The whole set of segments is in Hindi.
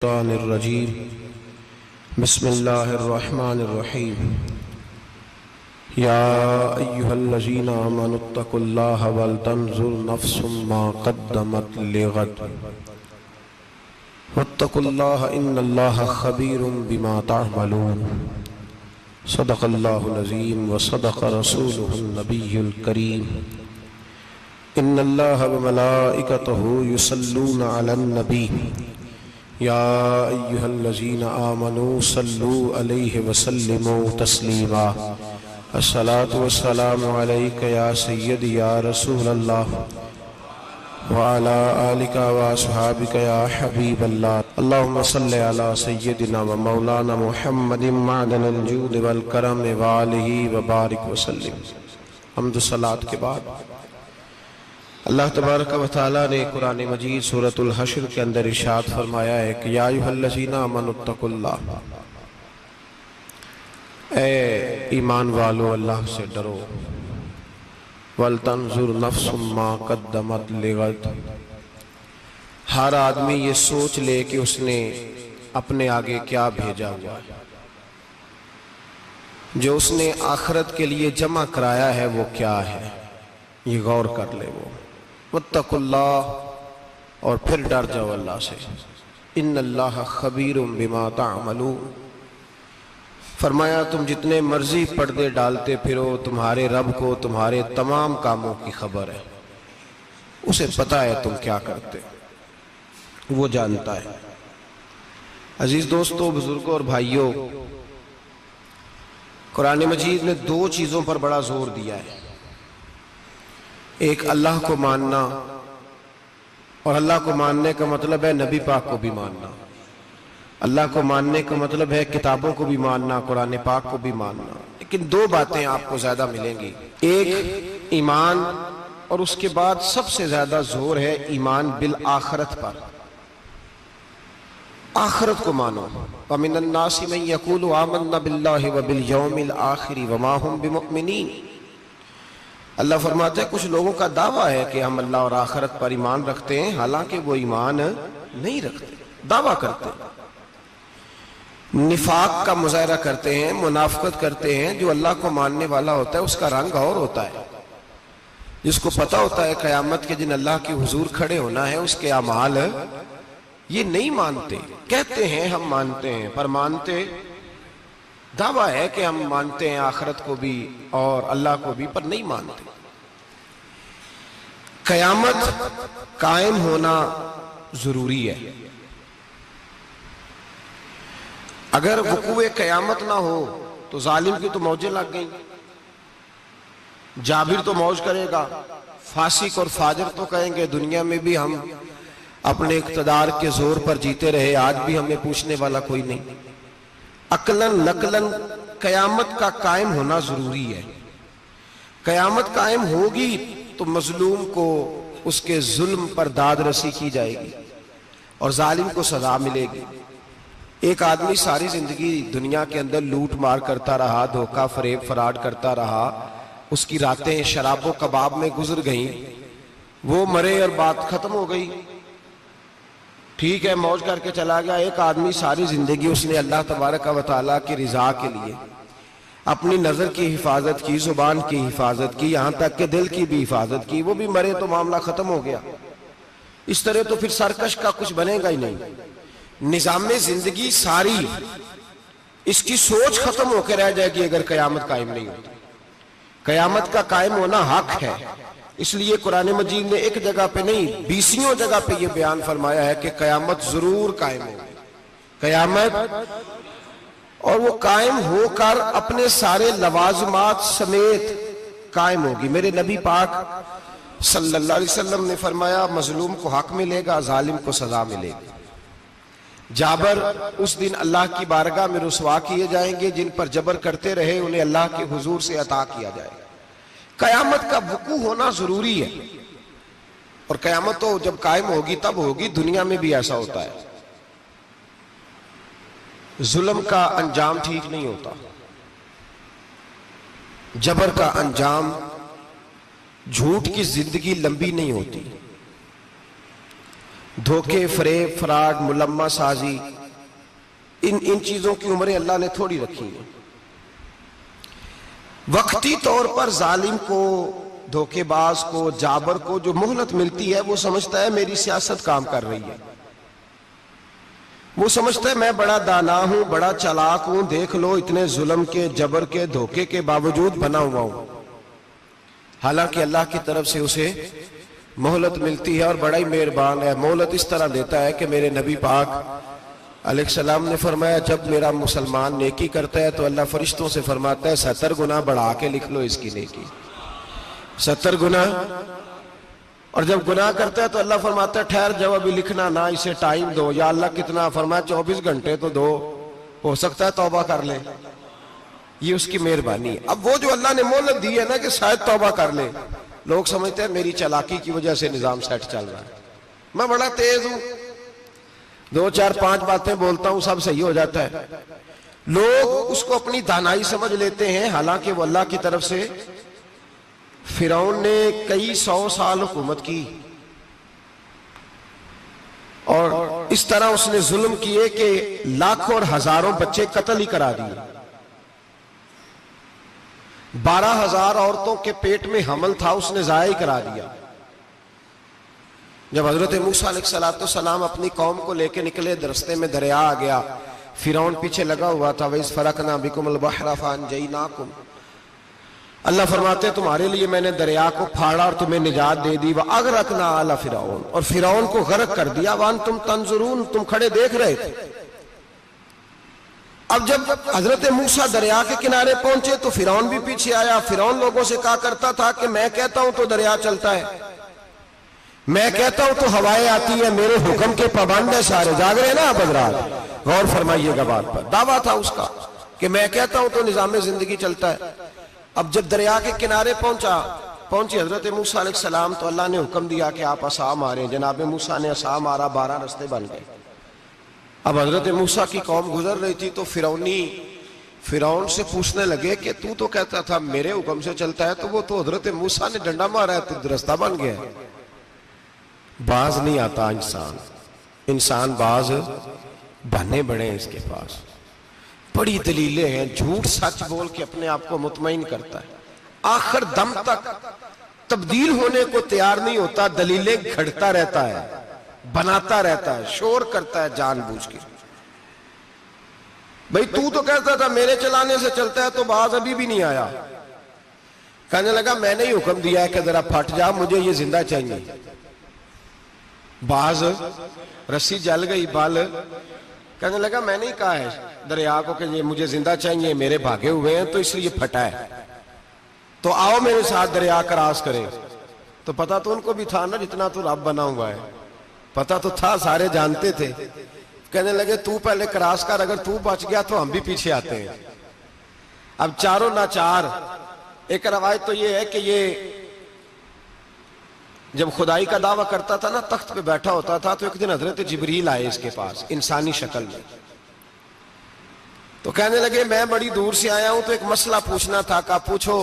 रजीम बिस्मिल्लाहिर्रहमानिर्रहीम या अय्युहल्लज़ीना आमनुत्तकुल्लाह वल तंजुर नफ्सुम मा क़द्दमत लिग़द वत्तकुल्लाह इन्नल्लाह ख़बीरुम बिमा तअमलून सदक़ल्लाहुल अज़ीम व सदक़ रसूलुहुन नबियुल करीम इन्नल्लाह व मलाइकतहु युसल्लूना अलन नबी या अय्युहल्लज़ीना आमनू सल्लू अलैहि वसल्लिमू तस्लीमा अस्सलातु वस्सलामु अलैका या सय्यदी या रसूलल्लाह व अला आलिका व अस्हाबिका या हबीबल्लाह अल्लाहुम्मा सल्लि अला सय्यदिना व मौलाना मुहम्मदिन मअदनिल जूद वल करम व आलिहि व बारिक व सल्लिम। हम्द सलात के बाद अल्लाह तबारक व तआला ने कुरान मजीद सूरतुल हश्र के अंदर इरशाद फरमाया है कि या अय्युहल्लज़ीना आमनुत्तकुल्लाह, ए ईमान वालो अल्लाह से डरो, वल तंजुर नफ्सुम मा क़द्दमत लिग़द, हर आदमी ये सोच ले कि उसने अपने आगे क्या भेजा हुआ है, जो उसने आखिरत के लिए जमा कराया है वो क्या है, ये गौर कर ले वो। वत्तकुल्लाह, और फिर डर जाओ अल्लाह से। इन्नल्लाह खबीरुम बिमा तअमलून, फरमाया तुम जितने मर्जी पर्दे डालते फिरो, तुम्हारे रब को तुम्हारे तमाम कामों की खबर है, उसे पता है तुम क्या करते, वो जानता है। अजीज दोस्तों, बुजुर्गों और भाइयों, कुरान मजीद ने दो चीजों पर बड़ा जोर दिया है। एक अल्लाह को मानना, और अल्लाह को मानने का मतलब है नबी पाक को भी मानना। अल्लाह को मानने का मतलब है किताबों को भी मानना, कुरान पाक को भी मानना। लेकिन दो बातें आपको ज्यादा मिलेंगी, एक ईमान, और उसके बाद सबसे ज्यादा जोर है ईमान बिल आखिरत पर। आखिरत को मानो। व मिनन नासि मन यक़ूलु आमन्ना बिल्लाहि व बिल यौमिल आखिर व मा हुम बिमुमिनीन। अल्लाह फरमाते हैं कुछ लोगों का दावा है कि हम अल्लाह और आखिरत पर ईमान रखते हैं, हालांकि वो ईमान नहीं रखते, दावा करते हैं, निफाक का मुजाहरा करते हैं, मुनाफिकत करते हैं। जो अल्लाह को मानने वाला होता है उसका रंग और होता है। जिसको पता होता है क़यामत के दिन अल्लाह के हुजूर खड़े होना है, उसके अमाल ये नहीं मानते, कहते हैं हम मानते हैं, पर मानते, दावा है कि हम मानते हैं आखिरत को भी और अल्लाह को भी, पर नहीं मानते। कयामत कायम होना जरूरी है। अगर वक़ूए कयामत ना हो तो जालिम की तो मौजें लग गई, जाबिर तो मौज करेगा, फासिक और फाजिर तो कहेंगे दुनिया में भी हम अपने इक़्तिदार के जोर पर जीते रहे, आज भी हमें पूछने वाला कोई नहीं। अकलन नकलन कयामत का कायम होना जरूरी है। कयामत कायम होगी तो मजलूम को उसके जुल्म पर दाद रसी की जाएगी और जालिम को सजा मिलेगी। एक आदमी सारी जिंदगी दुनिया के अंदर लूट मार करता रहा, धोखा फरेब फराड करता रहा, उसकी रातें शराबो कबाब में गुजर गईं, वो मरे और बात खत्म हो गई, ठीक है, मौज करके चला गया। एक आदमी सारी जिंदगी उसने अल्लाह तबारक व तआला की रिजा के लिए अपनी नजर की हिफाजत की, जुबान की हिफाजत की, यहां तक के दिल की भी हिफाजत की, वो भी मरे तो मामला खत्म हो गया। इस तरह तो फिर सरकश का कुछ बनेगा ही नहीं। निजामे जिंदगी सारी इसकी सोच खत्म होकर रह जाएगी अगर कयामत कायम नहीं होती। कयामत का कायम होना हक है, इसलिए कुरान मजीद ने एक जगह पे नहीं 20 जगह पे यह बयान फरमाया है कि कयामत जरूर कायम होगी, कयामत, और वो कायम होकर अपने सारे लवाजमात समेत कायम होगी। मेरे नबी पाक सल्लल्लाहु अलैहि वसल्लम ने फरमाया मजलूम को हक मिलेगा, जालिम को सजा मिलेगी। जाबर उस दिन अल्लाह की बारगाह में रुसवा किए जाएंगे, जिन पर जबर करते रहे उन्हें अल्लाह के हुजूर से अता किया जाएगा। कयामत का वकू होना जरूरी है, और कयामत तो जब कायम होगी तब होगी। दुनिया में भी ऐसा होता है, जुल्म का अंजाम ठीक नहीं होता, जबर का अंजाम, झूठ की जिंदगी लंबी नहीं होती, धोखे, फरेब, फ्रॉड, मुलम्मा साजी, इन चीजों की उम्रें अल्लाह ने थोड़ी रखी है। वक्ती तौर पर जालिम को, धोखेबाज को, जाबर को जो मोहलत मिलती है वो समझता है मेरी सियासत काम कर रही है, वो समझता है मैं बड़ा दाना हूं, बड़ा चालाक हूं, देख लो इतने जुल्म के, जबर के, धोखे के बावजूद बना हुआ हूं। हालांकि अल्लाह की तरफ से उसे मोहलत मिलती है और बड़ा ही मेहरबान है। मोहलत इस तरह देता है कि मेरे नबी पाक अलैहिस्सलाम ने फरमाया जब मेरा मुसलमान नेकी करता है तो अल्लाह फरिश्तों से फरमाता है 70 गुना बढ़ा के लिख लो इसकी नेकी, 70 गुना। और जब गुनाह करता है तो अल्लाह फरमाता है ठहर जाओ अभी लिखना ना, इसे टाइम दो। या अल्लाह कितना? फरमाया 24 घंटे तो दो, हो सकता है तौबा कर ले, ये उसकी मेहरबानी। अब वो जो अल्लाह ने मोहलत दी है ना कि शायद तौबा कर ले, लोग समझते हैं मेरी चालाकी की वजह से निजाम सेट चल रहा है, मैं बड़ा तेज हूं, 2 4 5 बातें बोलता हूं सब सही हो जाता है। लोग उसको अपनी दानाई समझ लेते हैं, हालांकि वो अल्लाह की तरफ से। फिरौन ने कई 100 साल हुकूमत की और इस तरह उसने जुल्म किए कि लाखों और हजारों बच्चे कत्ल ही करा दिए। 12,000 औरतों के पेट में हमल था, उसने जाया ही करा दिया। जब हजरत मूसा अलैहिस्सलाम अपनी कौम को लेकर निकले, रास्ते में दरिया आ गया, फिरौन पीछे लगा हुआ था। वइज़ फरकना बिकुमुल बहरा फअनजयनाकुम, अल्लाह फरमाते तुम्हारे लिए मैंने दरिया को फाड़ा और तुम्हें निजात दे दी। व अगरकना आला फिरौन, और फिरौन को गर्क कर दिया। वान तुम तंजुरून, तुम खड़े देख रहे थे। अब जब हजरत मूसा दरिया के किनारे पहुंचे तो फिरौन भी पीछे आया। फिरौन लोगों से कहा करता था कि मैं कहता हूं तो दरिया चलता है, मैं कहता हूं तो हवाएं आती है, मेरे हुक्म के पाबंद है सारे। जाग रहे ना आप हजरात, गौर फरमाइएगा बात पर। दावा था उसका कि मैं कहता हूं तो निजाम जिंदगी चलता है। अब जब दरिया के किनारे पहुंची हजरत मूसा अलैहिस्सलाम तो अल्लाह ने हुक्म दिया कि आप असा मारे। जनाब मूसा ने असा मारा, 12 रास्ते बन गए। अब हजरत मूसा की कौम गुजर रही थी तो फिरौन से पूछने लगे कि तू तो कहता था मेरे हुक्म से चलता है, तो वो तो हजरत मूसा ने डंडा मारा है तो रास्ता बन गया है। बाज नहीं आता इंसान बाज बने बड़े हैं इसके पास, बड़ी दलीलें हैं। झूठ सच बोल के अपने आप को मुतमईन करता है, आखिर दम तक तब्दील होने को तैयार नहीं होता, दलीलें घड़ता रहता है, बनाता रहता है, शोर करता है जानबूझ के। भाई तू तो कहता था मेरे चलाने से चलता है, तो बाज अभी भी नहीं आया। कहने लगा मैंने ही हुक्म दिया है कि जरा फट जा, मुझे ये जिंदा चाहिए। बाज रस्सी जल गई, बाल कहने लगा मैंने ही कहा है दरिया को कि ये मुझे जिंदा चाहिए, मेरे भागे हुए हैं तो इसलिए फटा है, तो आओ मेरे साथ दरिया क्रॉस करें। तो पता तो उनको भी था ना, जितना तो रब बना हुआ है, पता तो था, सारे जानते थे। कहने लगे तू पहले क्रॉस कर, अगर तू बच गया तो हम भी पीछे आते हैं। अब चारों नाचार। एक रवायत तो ये है कि ये जब खुदाई का दावा करता था ना, तख्त पे बैठा होता था, तो एक दिन हजरत जिब्रील आए इसके पास इंसानी शक्ल में। तो कहने लगे मैं बड़ी दूर से आया हूं तो एक मसला पूछना था। कहा पूछो।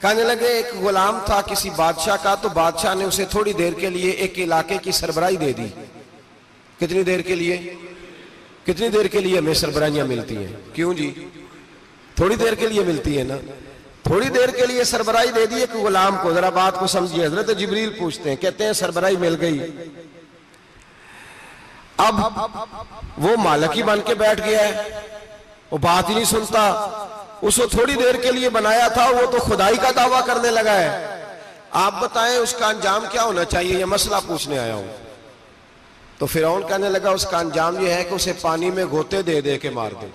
कहने लगे एक गुलाम था किसी बादशाह का, तो बादशाह ने उसे थोड़ी देर के लिए एक इलाके की सरबराही दे दी। कितनी देर के लिए? कितनी देर के लिए हमें सरबराहियां मिलती हैं? क्यों जी? थोड़ी देर के लिए मिलती है ना। थोड़ी देर के लिए सरबराही दे दी एक गुलाम को। जरा बात को समझिए। हजरत जिब्रील पूछते हैं, कहते हैं सरबराही मिल गई। अब वो मालिक ही बन के बैठ गया है, वो बात ही नहीं सुनता। उसको थोड़ी देर के लिए बनाया था, वो तो खुदाई का दावा करने लगा है। आप बताएं उसका अंजाम क्या होना चाहिए, ये मसला पूछने आया हूं। तो फिरौन कहने लगा उसका अंजाम ये है कि उसे पानी में गोते दे दे के मार दे।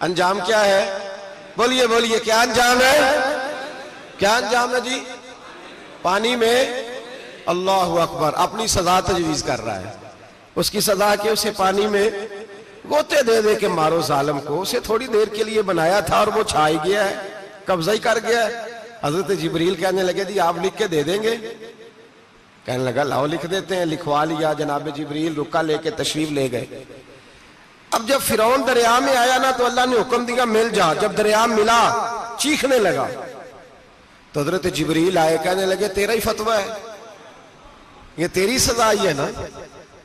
अंजाम क्या है? बोलिए बोलिए, क्या अंजाम है? क्या अंजाम है जी? पानी में। अल्लाहु अकबर, अपनी सजा तजवीज कर रहा है। उसकी सजा के उसे पानी में गोते दे दे के मारो जालिम को। उसे थोड़ी देर के लिए बनाया था और वो छा ही गया है, कब्जा ही कर गया है। हजरत जिब्रील कहने लगे जी आप लिख के दे देंगे? कहने लगा लाओ लिख देते हैं। लिखवा लिया। जनाब जिब्रील रुका लेके तशरीफ ले गए। अब जब फिरौन दरिया में आया ना तो अल्लाह ने हुक्म दिया मिल जा। जब दरिया मिला चीखने लगा तो हजरत जिब्रील आए, कहने लगे तेरा ही फतवा है, ये तेरी सजा ही है ना।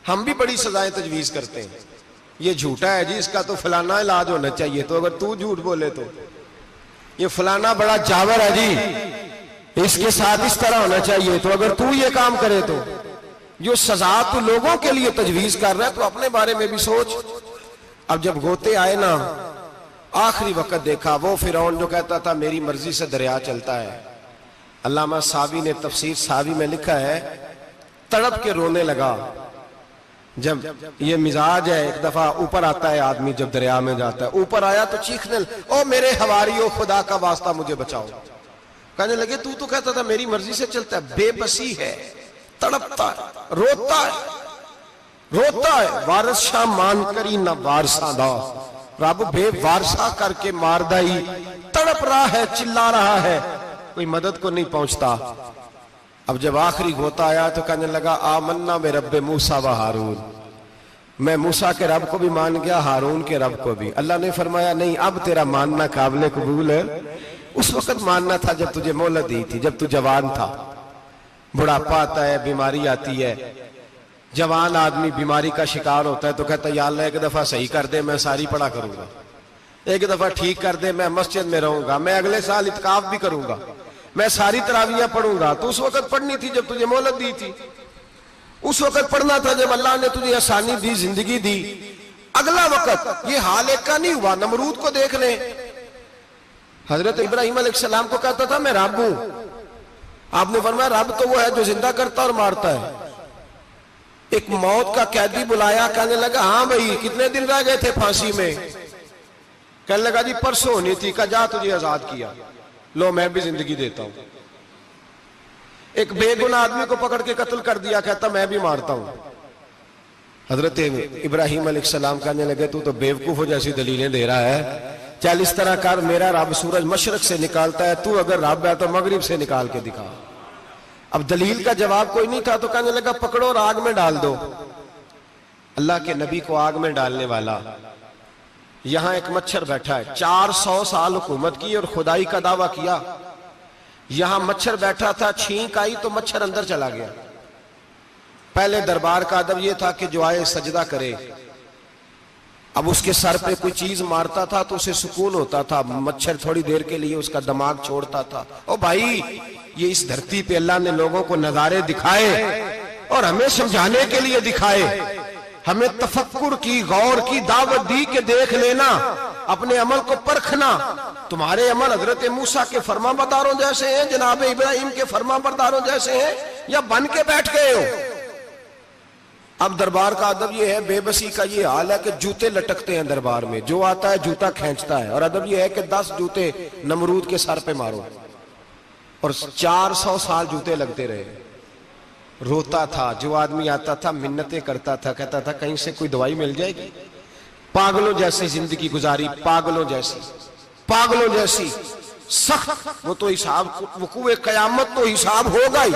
हम भी बड़ी सजाएं तजवीज करते हैं, ये झूठा है जी, इसका तो फलाना इलाज होना चाहिए, तो अगर तू झूठ बोले तो ये फलाना बड़ा जावर है जी, इसके साथ इस तरह होना चाहिए, तो अगर तू ये काम करे तो जो सजा तू लोगों के लिए तजवीज कर रहा है तो अपने बारे में भी सोच। अब जब गोते आए ना, आखिरी वक्त देखा वो फिरौन जो कहता था मेरी मर्जी से दरिया चलता है। अल्लामा सावी ने तफसीर सावी में लिखा है, तड़प के रोने लगा। जब ये मिजाज है, एक दफा ऊपर आता है आदमी जब दरिया में जाता है, ऊपर आया तो चीखने, ओ मेरे हवारियों खुदा का वास्ता मुझे बचाओ। कहने लगे तू तो कहता था मेरी मर्जी से चलता है। बेबसी है, तड़पता है, रोता है, वारसा मान करी न वारसा दा, रब बेवारसा करके मार दाई, तड़प रहा है, चिल्ला रहा है, कोई मदद को नहीं पहुंचता। अब जब आखिरी गोता आया तो कहने लगा आमन्ना में रब्बे मूसा व हारून, मैं मूसा के रब को भी मान गया, हारून के रब को भी। अल्लाह ने फरमाया नहीं, अब तेरा मानना काबिल कबूल है। उस वक्त मानना था जब तुझे मोहलत दी थी, जब तू जवान था। बुढ़ापा आता है, बीमारी आती है, जवान आदमी बीमारी का शिकार होता है तो कहता है या अल्लाह एक दफा सही कर दे, मैं सारी पढ़ा करूंगा, एक दफा ठीक कर दे, मैं मस्जिद में रहूंगा, मैं अगले साल इत्काफ भी करूंगा, मैं सारी तरावियां पढ़ूंगा। तो उस वक्त पढ़नी थी जब तुझे मोहलत दी थी, उस वक्त पढ़ना था जब अल्लाह ने तुझे आसानी दी, जिंदगी दी। अगला वक्त ये हाल एक का नहीं हुआ। नमरूद को देख ले, हजरत इब्राहिम अलैहिस्सलाम को कहता था मैं रब हूं, आपने फरमाया रब तो वो है जो जिंदा करता और मारता है। एक मौत का कैदी बुलाया, कहने लगा हाँ भाई कितने दिन रह गए थे फांसी में? कहने लगा जी परसों होनी थी। कहा जा तुझे आजाद किया, लो मैं भी जिंदगी देता हूं। एक बेगुनाह आदमी को पकड़ के कत्ल कर दिया, कहता मैं भी मारता हूं। हजरत इब्राहिम अलैहिस्सलाम कहने लगे तू तो बेवकूफों जैसी दलीलें दे रहा है, चल इस तरह कर, मेरा रब सूरज मशरक से निकालता है, तू अगर रब है तो मगरिब से निकाल के दिखा। अब दलील का जवाब कोई नहीं था तो कहने लगा पकड़ो और आग में डाल दो। अल्लाह के नबी को आग में डालने वाला, यहां एक मच्छर बैठा है, 400 साल हुकूमत की और खुदाई का दावा किया। यहां मच्छर बैठा था, छींक आई तो मच्छर अंदर चला गया। पहले दरबार का अदब यह था कि जो आए सजदा करे। अब उसके सर पे कोई चीज मारता था तो उसे सुकून होता था, मच्छर थोड़ी देर के लिए उसका दिमाग छोड़ता था। ओ भाई ये इस धरती पे अल्लाह ने लोगों को नजारे दिखाए और हमें समझाने के लिए दिखाए, हमें तफक्कुर की, गौर की दावत दी कि देख लेना, अपने अमल को परखना। तुम्हारे अमल हजरत मूसा के फरमाबरदारों जैसे हैं, जनाब इब्राहिम के फरमाबरदारों जैसे हैं, या बन के बैठ गए हो? अब दरबार का अदब यह है, बेबसी का ये हाल है कि जूते लटकते हैं दरबार में, जो आता है जूता खींचता है। और अदब यह है कि 10 जूते नमरूद के सर पे मारो, और 400 साल जूते लगते रहे। रोता था, जो आदमी आता था मिन्नतें करता था, कहता था कहीं से कोई दवाई मिल जाएगी। पागलों जैसी जिंदगी गुजारी, पागलों जैसी सख्त। वो तो हिसाब, वकूए कयामत तो हिसाब होगा ही।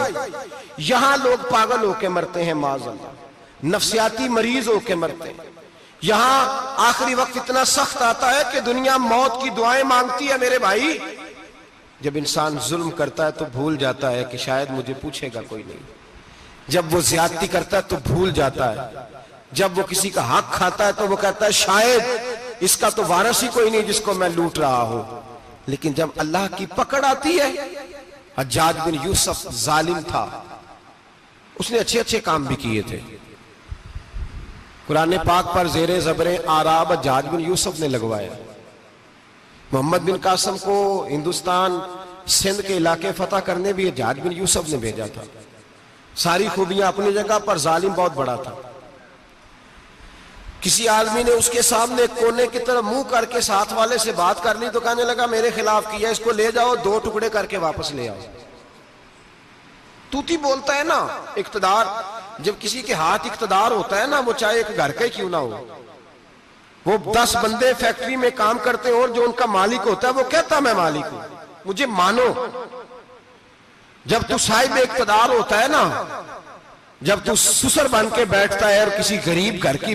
यहां लोग पागल होके मरते हैं, माज़अल्लाह, नफ्सियाती मरीज होके मरते हैं। यहां आखिरी वक्त इतना सख्त आता है कि दुनिया मौत की दुआएं मांगती है। मेरे भाई जब इंसान जुल्म करता है तो भूल जाता है कि शायद मुझे पूछेगा कोई नहीं। जब वो ज्यादती करता है तो भूल जाता है। जब वो किसी का हक खाता है तो वो कहता है शायद इसका तो वारिस ही कोई नहीं जिसको मैं लूट रहा हूं। लेकिन जब अल्लाह की पकड़ आती है, हज्जाज बिन यूसुफ जालिम था, उसने अच्छे अच्छे काम भी किए थे। कुरान पाक पर जेरे ज़बरे आराब हज्जाज बिन यूसुफ ने लगवाया। मोहम्मद बिन कासिम को हिंदुस्तान सिंध के इलाके फतह करने भी हज्जाज बिन यूसुफ ने भेजा था। सारी खूबियां अपनी जगह पर, जालिम बहुत बड़ा था। किसी आदमी ने उसके सामने कोने की तरफ मुंह करके साथ वाले से बात कर ली तो कहने लगा मेरे खिलाफ किया, इसको ले जाओ, 2 टुकड़े करके वापस ले आओ। तूती बोलता है ना इक्तदार, जब किसी के हाथ इक्तदार होता है ना, वो चाहे एक घर का ही क्यों ना हो, वो 10 बंदे फैक्ट्री में काम करते हो और जो उनका मालिक होता है वो कहता मैं मालिक हूं, मुझे मानो। जब तू साहिब इक्तदार होता है ना, जब तू सुसर बन के बैठता है और किसी गरीब घर की